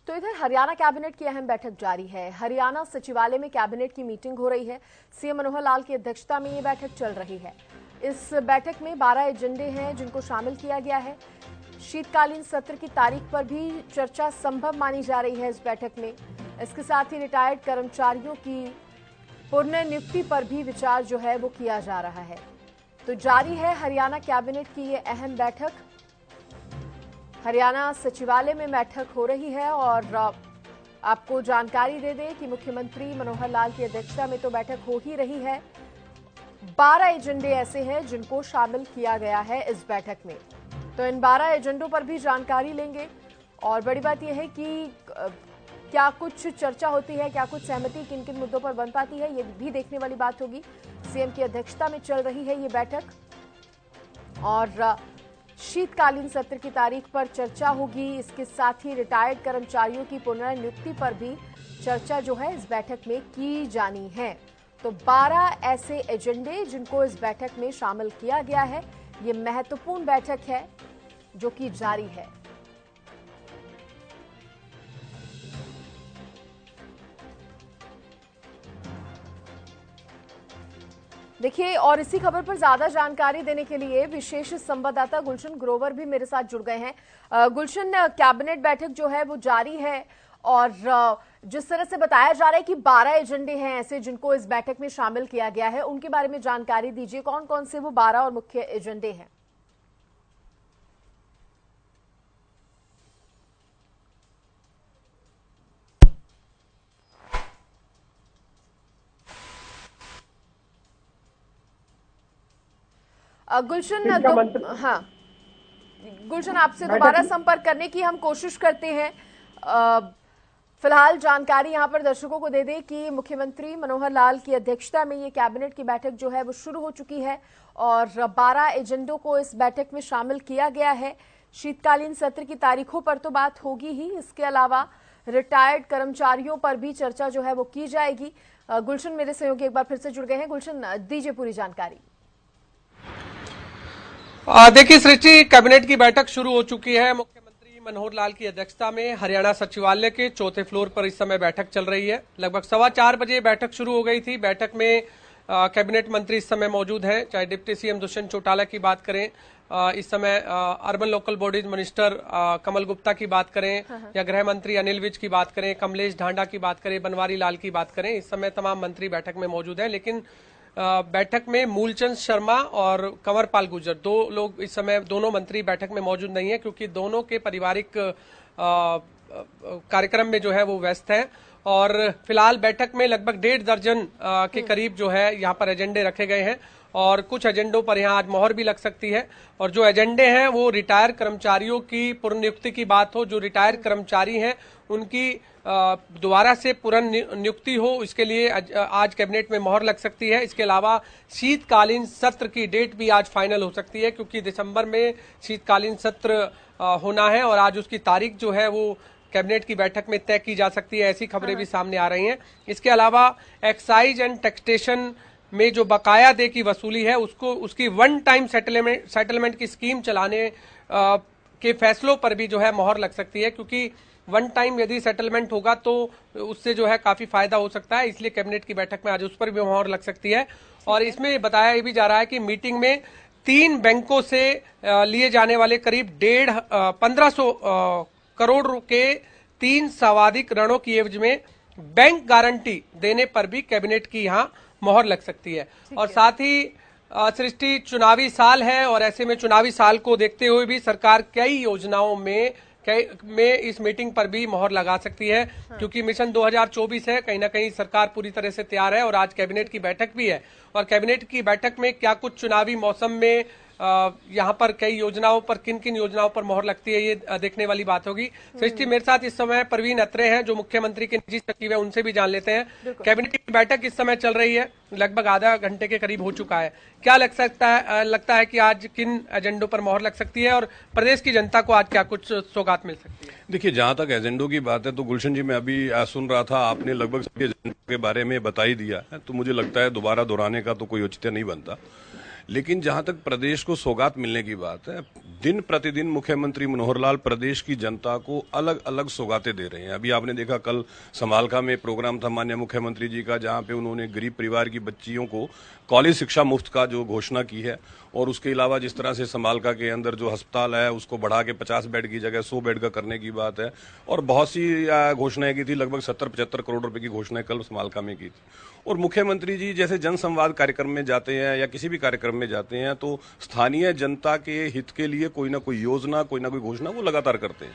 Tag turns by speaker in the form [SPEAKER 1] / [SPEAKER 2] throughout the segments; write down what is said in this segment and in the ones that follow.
[SPEAKER 1] तो इधर हरियाणा कैबिनेट की अहम बैठक जारी है। हरियाणा सचिवालय में कैबिनेट की मीटिंग हो रही है। सीएम मनोहर लाल की अध्यक्षता में ये बैठक चल रही है। इस बैठक में 12 एजेंडे हैं जिनको शामिल किया गया है। शीतकालीन सत्र की तारीख पर भी चर्चा संभव मानी जा रही है इस बैठक में। इसके साथ ही रिटायर्ड कर्मचारियों की पुनर्नियुक्ति पर भी विचार जो है वो किया जा रहा है। तो जारी है हरियाणा कैबिनेट की ये अहम बैठक। हरियाणा सचिवालय में बैठक हो रही है और आपको जानकारी दे दें कि मुख्यमंत्री मनोहर लाल की अध्यक्षता में तो बैठक हो ही रही है। 12 एजेंडे ऐसे हैं जिनको शामिल किया गया है इस बैठक में। तो इन 12 एजेंडों पर भी जानकारी लेंगे और बड़ी बात यह है कि क्या कुछ चर्चा होती है, क्या कुछ सहमति किन किन मुद्दों पर बन पाती है, ये भी देखने वाली बात होगी। सीएम की अध्यक्षता में चल रही है ये बैठक और शीतकालीन सत्र की तारीख पर चर्चा होगी। इसके साथ ही रिटायर्ड कर्मचारियों की पुनर्नियुक्ति पर भी चर्चा जो है इस बैठक में की जानी है। तो 12 ऐसे एजेंडे जिनको इस बैठक में शामिल किया गया है। ये महत्वपूर्ण बैठक है जो कि जारी है। देखिए, और इसी खबर पर ज्यादा जानकारी देने के लिए विशेष संवाददाता गुलशन ग्रोवर भी मेरे साथ जुड़ गए हैं। गुलशन, कैबिनेट बैठक जो है वो जारी है और जिस तरह से बताया जा रहा है कि 12 एजेंडे हैं ऐसे जिनको इस बैठक में शामिल किया गया है, उनके बारे में जानकारी दीजिए। कौन कौन से वो 12 और मुख्य एजेंडे हैं? गुलशन, हाँ गुलशन, आपसे दोबारा संपर्क करने की हम कोशिश करते हैं। फिलहाल जानकारी यहां पर दर्शकों को दे दें कि मुख्यमंत्री मनोहर लाल की अध्यक्षता में ये कैबिनेट की बैठक जो है वो शुरू हो चुकी है और 12 एजेंडों को इस बैठक में शामिल किया गया है। शीतकालीन सत्र की तारीखों पर तो बात होगी ही, इसके अलावा रिटायर्ड कर्मचारियों पर भी चर्चा जो है वो की जाएगी। गुलशन मेरे सहयोगी एक बार फिर से जुड़ गए हैं। गुलशन, दीजिए पूरी जानकारी।
[SPEAKER 2] देखिए सृष्टि, कैबिनेट की बैठक शुरू हो चुकी है। मुख्यमंत्री मनोहर लाल की अध्यक्षता में हरियाणा सचिवालय के 4थे फ्लोर पर इस समय बैठक चल रही है। लगभग 4:15 बजे बैठक शुरू हो गई थी। बैठक में कैबिनेट मंत्री इस समय मौजूद हैं, चाहे डिप्टी सीएम दुष्यंत चौटाला की बात करें, इस समय अर्बन लोकल बॉडीज मिनिस्टर कमल गुप्ता की बात करें या गृह मंत्री अनिल विज की बात करें, कमलेश ढांडा की बात करें, बनवारी लाल की बात करें, इस समय तमाम मंत्री बैठक में मौजूद हैं। लेकिन बैठक में मूलचंद शर्मा और कंवरपाल गुर्जर इस समय दोनों मंत्री बैठक में मौजूद नहीं है क्योंकि दोनों के पारिवारिक कार्यक्रम में जो है वो व्यस्त हैं। और फिलहाल बैठक में लगभग 1.5 दर्जन के करीब जो है यहाँ पर एजेंडे रखे गए हैं और कुछ एजेंडों पर यहाँ आज मोहर भी लग सकती है। और जो एजेंडे हैं वो रिटायर कर्मचारियों की पुनर्नियुक्ति की बात हो, जो रिटायर कर्मचारी हैं उनकी दोबारा से पुनर्नियुक्ति हो, इसके लिए आज कैबिनेट में मोहर लग सकती है। इसके अलावा शीतकालीन सत्र की डेट भी आज फाइनल हो सकती है क्योंकि दिसंबर में शीतकालीन सत्र होना है और आज उसकी तारीख जो है वो कैबिनेट की बैठक में तय की जा सकती है। ऐसी खबरें भी सामने आ रही हैं। इसके अलावा एक्साइज एंड टैक्सेशन में जो बकाया दे की वसूली है उसकी वन टाइम सेटलमेंट की स्कीम चलाने के फैसलों पर भी जो है मोहर लग सकती है क्योंकि वन टाइम यदि सेटलमेंट होगा तो उससे जो है काफी फायदा हो सकता है। इसलिए कैबिनेट की बैठक में आज उस पर भी मोहर लग सकती है। और इसमें बताया भी जा रहा है कि मीटिंग में 3 बैंकों से लिए जाने वाले करीब 1500 करोड़ के 3 सर्वाधिक ऋणों की एवज में बैंक गारंटी देने पर भी कैबिनेट की यहाँ मोहर लग सकती है। और साथ ही सृष्टि, चुनावी साल है और ऐसे में चुनावी साल को देखते हुए भी सरकार कई योजनाओं में इस मीटिंग पर भी मोहर लगा सकती है क्योंकि मिशन 2024 है। कहीं ना कहीं सरकार पूरी तरह से तैयार है और आज कैबिनेट की बैठक भी है और कैबिनेट की बैठक में क्या कुछ चुनावी मौसम में यहाँ पर कई योजनाओं पर किन किन योजनाओं पर मोहर लगती है ये देखने वाली बात होगी। सृष्टि, मेरे साथ इस समय परवीन अत्रे हैं जो मुख्यमंत्री के निजी सचिव है, उनसे भी जान लेते हैं। कैबिनेट की बैठक इस समय चल रही है, लगभग आधा घंटे के करीब हो चुका है। क्या लगता है कि आज किन एजेंडों पर मोहर लग सकती है और प्रदेश की जनता को आज क्या कुछ सौगात मिल सकती है?
[SPEAKER 3] देखिए, जहां तक एजेंडों की बात है तो गुलशन जी, मैं अभी सुन रहा था, आपने लगभग सभी एजेंडों के बारे में बता ही दिया है, तो मुझे लगता है दोबारा दोहराने का तो कोई औचित्य नहीं बनता। लेकिन जहां तक प्रदेश को सौगात मिलने की बात है, दिन प्रतिदिन मुख्यमंत्री मनोहर लाल प्रदेश की जनता को अलग अलग सौगातें दे रहे हैं। अभी आपने देखा कल समालका में प्रोग्राम था माननीय मुख्यमंत्री जी का, जहां पे उन्होंने गरीब परिवार की बच्चियों को कॉलेज शिक्षा मुफ्त का जो घोषणा की है, और उसके अलावा जिस तरह से समालका के अंदर जो अस्पताल है उसको बढ़ा के 50 बेड की जगह 100 बेड का करने की बात है, और बहुत सी घोषणाएं की थी, लगभग 70-75 करोड़ रुपए की घोषणाएं कल समालका में की थी। और मुख्यमंत्री जी जैसे जनसंवाद कार्यक्रम में जाते हैं या किसी भी कार्यक्रम में जाते हैं तो स्थानीय जनता के हित के लिए कोई ना कोई योजना, कोई ना कोई घोषणा वो लगातार करते हैं,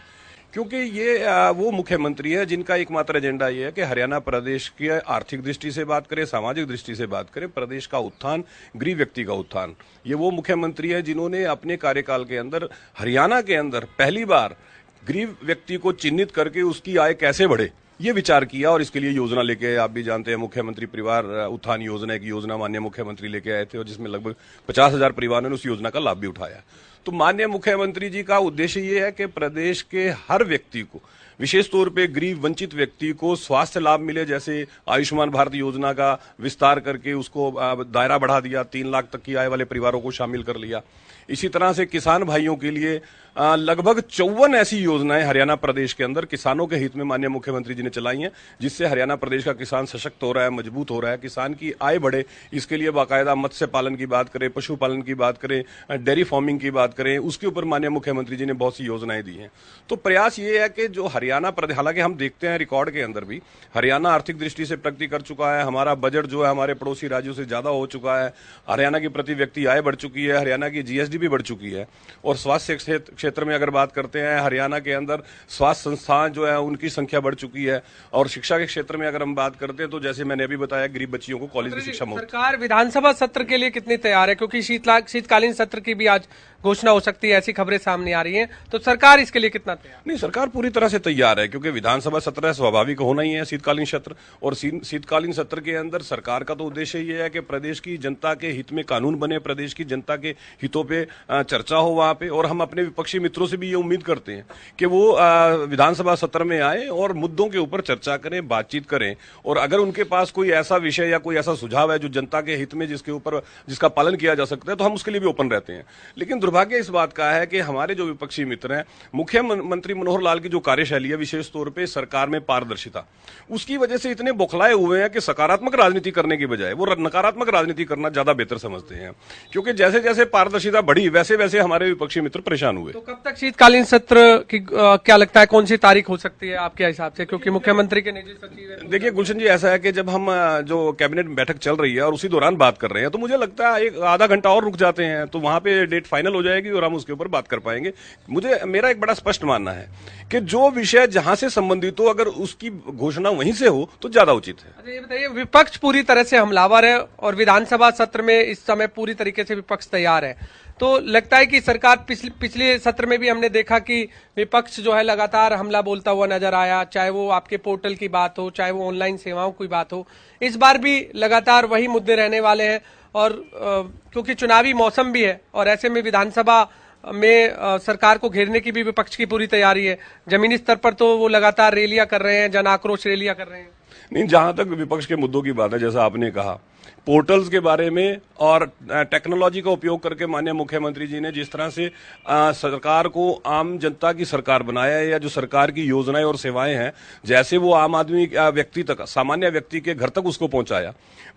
[SPEAKER 3] क्योंकि ये वो मुख्यमंत्री है जिनका एकमात्र एजेंडा ये है कि हरियाणा प्रदेश की आर्थिक दृष्टि से बात करें, सामाजिक दृष्टि से बात करें, प्रदेश का उत्थान, गरीब व्यक्ति का उत्थान। ये वो मुख्यमंत्री है जिन्होंने अपने कार्यकाल के अंदर हरियाणा के अंदर पहली बार गरीब व्यक्ति को चिन्हित करके उसकी आय कैसे बढ़े ये विचार किया, और इसके लिए योजना लेके, आप भी जानते हैं, मुख्यमंत्री परिवार उत्थान योजना की योजना माननीय मुख्यमंत्री लेके आए थे, और जिसमें लगभग 50,000 परिवारों ने उस योजना का लाभ भी उठाया। तो माननीय मुख्यमंत्री जी का उद्देश्य ये है कि प्रदेश के हर व्यक्ति को, विशेष तौर पे गरीब वंचित व्यक्ति को स्वास्थ्य लाभ मिले। जैसे आयुष्मान भारत योजना का विस्तार करके उसको दायरा बढ़ा दिया, 3 लाख तक की आय वाले परिवारों को शामिल कर लिया। इसी तरह से किसान भाइयों के लिए लगभग 54 ऐसी योजनाएं हरियाणा प्रदेश के अंदर किसानों के हित में माननीय मुख्यमंत्री जी ने चलाई हैं, जिससे हरियाणा प्रदेश का किसान सशक्त हो रहा है, मजबूत हो रहा है, किसान की आय बढ़े। इसके लिए बाकायदा मत्स्य पालन की बात करें, पशुपालन की बात करें, डेयरी फार्मिंग की बात करें, उसके ऊपर माननीय मुख्यमंत्री जी ने बहुत सी योजनाएं दी हैं। तो प्रयास ये है कि जो हरियाणा प्रदेश, हालांकि हम देखते हैं रिकॉर्ड के अंदर भी हरियाणा आर्थिक दृष्टि से प्रगति कर चुका है, हमारा बजट जो है हमारे पड़ोसी राज्यों से ज्यादा हो चुका है, हरियाणा की प्रति व्यक्ति आय बढ़ चुकी है, हरियाणा की जीएसडी भी बढ़ चुकी है, और स्वास्थ्य क्षेत्र में अगर बात करते हैं, हरियाणा के अंदर स्वास्थ्य संस्थान जो है उनकी संख्या बढ़ चुकी है, और शिक्षा के क्षेत्र में अगर हम बात करते हैं तो जैसे मैंने अभी बताया, गरीब बच्चियों को कॉलेज की शिक्षा मुफ्त।
[SPEAKER 2] सरकार विधानसभा सत्र के लिए कितनी तैयार है, क्योंकि शीतकालीन सत्र की भी आज घोषणा हो सकती है, ऐसी खबरें सामने आ रही हैं, तो सरकार इसके लिए कितना तैयार?
[SPEAKER 3] नहीं, सरकार पूरी तरह से तैयार है, क्योंकि विधानसभा सत्र स्वाभाविक होना ही है, शीतकालीन सत्र, और शीतकालीन सत्र के अंदर सरकार का तो उद्देश्य ये है कि प्रदेश की जनता के हित में कानून बने, प्रदेश की जनता के हितों पे चर्चा हो वहां पे, और हम अपने विपक्षी मित्रों से भी ये उम्मीद करते हैं कि वो विधानसभा सत्र में आए और मुद्दों के ऊपर चर्चा करें, बातचीत करें, और अगर उनके पास कोई ऐसा विषय या कोई ऐसा सुझाव है जो जनता के हित में जिसका पालन किया जा सकता है, तो हम उसके लिए भी ओपन रहते हैं। लेकिन दुर्भाग्य इस बात का है कि हमारे जो विपक्षी मित्र हैं, मुख्यमंत्री मनोहर लाल की जो कार्यशैली है, विशेष तौर पे सरकार में पारदर्शिता, उसकी वजह से इतने बौखलाए हुए हैं कि सकारात्मक राजनीति करने की बजाय वो नकारात्मक राजनीति करना ज्यादा बेहतर समझते हैं, क्योंकि जैसे जैसे पारदर्शिता बढ़ी वैसे वैसे हमारे विपक्षी मित्र परेशान हुए।
[SPEAKER 2] तो कब तक शीतकालीन सत्र की क्या लगता है, कौन सी तारीख हो सकती है आपके हिसाब से, क्योंकि मुख्यमंत्री के निजी सचिव है?
[SPEAKER 3] देखिए गुलशन जी, ऐसा है कि जब हम जो कैबिनेट बैठक चल रही है और उसी दौरान बात कर रहे हैं, तो मुझे लगता है एक आधा घंटा और रुक जाते हैं तो वहां पे डेट फाइनल हो जाएगी और हम उसके ऊपर बात कर पाएंगे। मेरा एक बड़ा स्पष्ट मानना है कि जो विषय जहां से संबंधित हो, अगर उसकी घोषणा वहीं से हो तो ज्यादा उचित है।
[SPEAKER 2] अच्छा, ये बताइए, विपक्ष पूरी तरह से हमलावर है और विधानसभा सत्र में इस समय पूरी तरीके से विपक्ष तैयार है, तो लगता है कि सरकार पिछले सत्र में भी हमने देखा कि विपक्ष जो है लगातार हमला बोलता हुआ नजर आया, चाहे वो आपके पोर्टल की बात हो, चाहे वो ऑनलाइन सेवाओं की बात हो, इस बार भी लगातार वही मुद्दे रहने वाले हैं। और क्योंकि चुनावी मौसम भी है और ऐसे में विधानसभा में सरकार को घेरने की भी विपक्ष की पूरी तैयारी है। जमीनी स्तर पर तो वो लगातार रैलियां कर रहे हैं, जन आक्रोश रैलियां कर रहे हैं।
[SPEAKER 3] नहीं, जहां तक विपक्ष के मुद्दों की बात है, जैसा आपने कहा पोर्टल्स के बारे में और टेक्नोलॉजी का उपयोग करके माननीय मुख्यमंत्री जी ने जिस तरह से सरकार को आम जनता की सरकार बनाया है, या जो सरकार की योजनाएं और सेवाएं हैं जैसे वो आम आदमी व्यक्ति तक, सामान्य व्यक्ति के घर तक उसको पहुंचाया।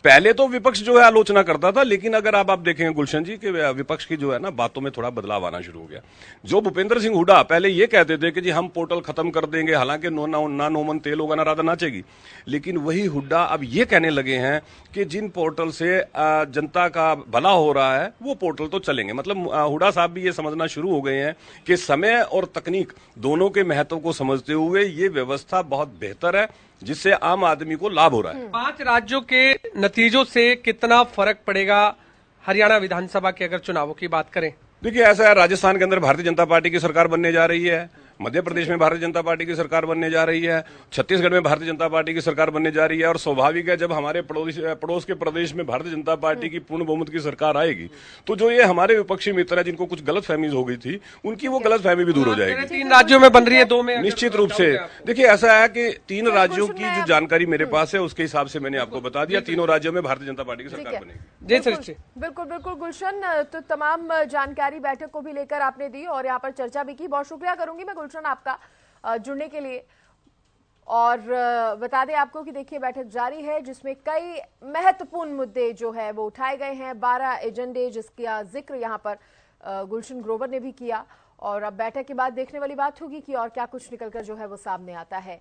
[SPEAKER 3] पहले तो विपक्ष जो है आलोचना करता था, लेकिन अगर आप देखेंगे गुलशन जी कि विपक्ष की जो है ना बातों में थोड़ा बदलाव आना शुरू हो गया। जो भूपेंद्र सिंह हुड्डा पहले ये कहते थे कि जी हम पोर्टल खत्म कर देंगे, हालांकि ना नोमन तेल होगा ना राधा नाचेगी, लेकिन वही हुड्डा अब ये कहने लगे हैं कि जिन पोर्टल से जनता का भला हो रहा है वो पोर्टल तो चलेंगे। मतलब हुड्डा साहब भी ये समझना शुरू हो गए हैं कि समय और तकनीक दोनों के महत्व को समझते हुए ये व्यवस्था बहुत बेहतर है, जिससे आम आदमी को लाभ हो रहा है।
[SPEAKER 2] 5 राज्यों के नतीजों से कितना फर्क पड़ेगा हरियाणा विधानसभा के अगर चुनावों की बात करें?
[SPEAKER 3] देखिए ऐसा है, राजस्थान के अंदर भारतीय जनता पार्टी की सरकार बनने जा रही है, मध्य प्रदेश में भारतीय जनता पार्टी की सरकार बनने जा रही है, छत्तीसगढ़ में भारतीय जनता पार्टी की सरकार बनने जा रही है, और स्वाभाविक है जब हमारे पड़ोस के प्रदेश में भारतीय जनता पार्टी की पूर्ण बहुमत की सरकार आएगी तो जो ये हमारे विपक्षी मित्र है जिनको कुछ गलतफहमी हो गई थी, उनकी वो गलतफहमी भी दूर हो जाएगी।
[SPEAKER 2] 3 राज्यों में बन रही है, 2 में
[SPEAKER 3] निश्चित रूप से। देखिए ऐसा है कि 3 राज्यों की जो जानकारी मेरे पास है उसके हिसाब से मैंने आपको बता दिया, तीनों राज्यों में भारतीय जनता पार्टी की सरकार बनेगी।
[SPEAKER 2] जय सृष्टि।
[SPEAKER 1] बिल्कुल बिल्कुल गुलशन, तो तमाम जानकारी बैठक को भी लेकर आपने दी और यहाँ पर चर्चा भी की। बहुत शुक्रिया करूंगी मैं गुलशन आपका जुड़ने के लिए। और बता दें आपको कि देखिए बैठक जारी है जिसमें कई महत्वपूर्ण मुद्दे जो है वो उठाए गए हैं, 12 एजेंडे जिसका जिक्र यहाँ पर गुलशन ग्रोवर ने भी किया। और अब बैठक के बाद देखने वाली बात होगी कि और क्या कुछ निकलकर जो है वो सामने आता है।